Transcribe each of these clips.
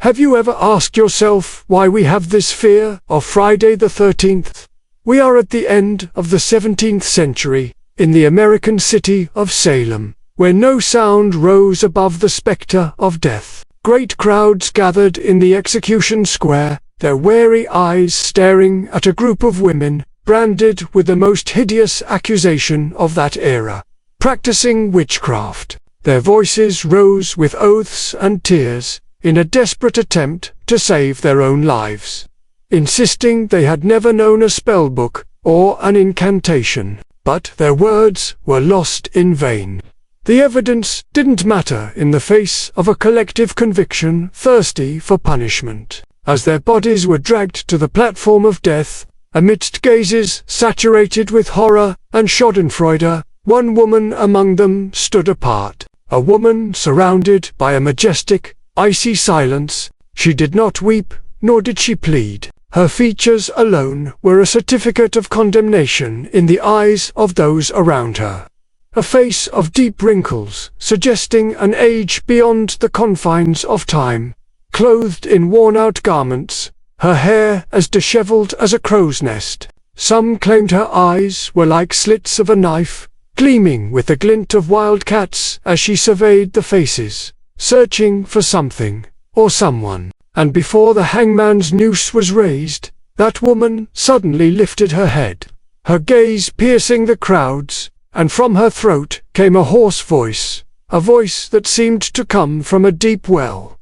Have you ever asked yourself why we have this fear of Friday the 13th? We are at the end of the 17th century, in the American city of Salem, where no sound rose above the spectre of death. Great crowds gathered in the execution square, their wary eyes staring at a group of women, branded with the most hideous accusation of that era, practicing witchcraft. Their voices rose with oaths and tears, in a desperate attempt to save their own lives, insisting they had never known a spellbook or an incantation. But their words were lost in vain. The evidence didn't matter in the face of a collective conviction thirsty for punishment. As their bodies were dragged to the platform of death, amidst gazes saturated with horror and schadenfreude, one woman among them stood apart. A woman surrounded by a majestic, icy silence. She did not weep, nor did she plead. Her features alone were a certificate of condemnation in the eyes of those around her. A face of deep wrinkles, suggesting an age beyond the confines of time, clothed in worn-out garments, her hair as disheveled as a crow's nest. Some claimed her eyes were like slits of a knife, gleaming with the glint of wild cats as she surveyed the faces, searching for something, or someone. And before the hangman's noose was raised, that woman suddenly lifted her head, her gaze piercing the crowds, and from her throat came a hoarse voice, a voice that seemed to come from a deep well.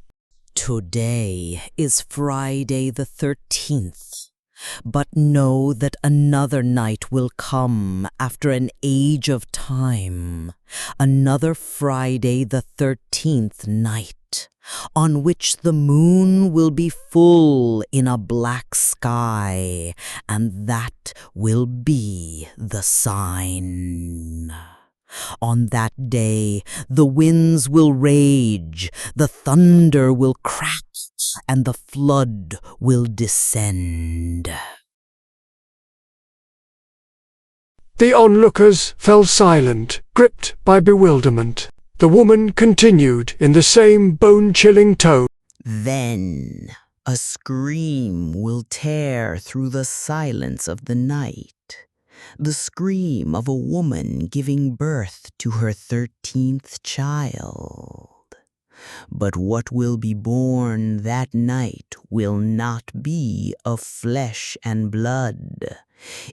Today is Friday the 13th, but know that another night will come after an age of time, another Friday the 13th night, on which the moon will be full in a black sky, and that will be the sign. On that day the winds will rage, the thunder will crack, and the flood will descend. The onlookers fell silent, gripped by bewilderment. The woman continued in the same bone-chilling tone. Then a scream will tear through the silence of the night, the scream of a woman giving birth to her 13th child. But what will be born that night will not be of flesh and blood.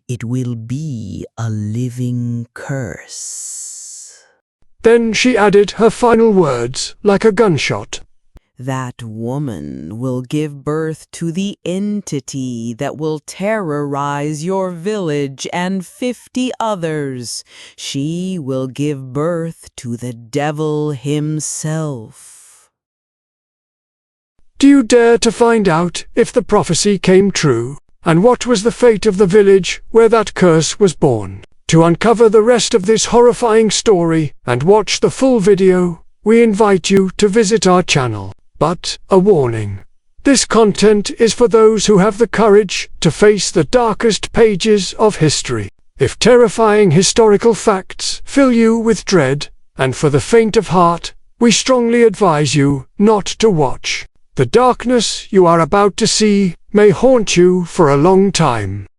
It will be a living curse. Then she added her final words like a gunshot. That woman will give birth to the entity that will terrorize your village and 50 others. She will give birth to the devil himself. Do you dare to find out if the prophecy came true, and what was the fate of the village where that curse was born? To uncover the rest of this horrifying story and watch the full video, we invite you to visit our channel. But, a warning. This content is for those who have the courage to face the darkest pages of history. If terrifying historical facts fill you with dread, and for the faint of heart, we strongly advise you not to watch. The darkness you are about to see may haunt you for a long time.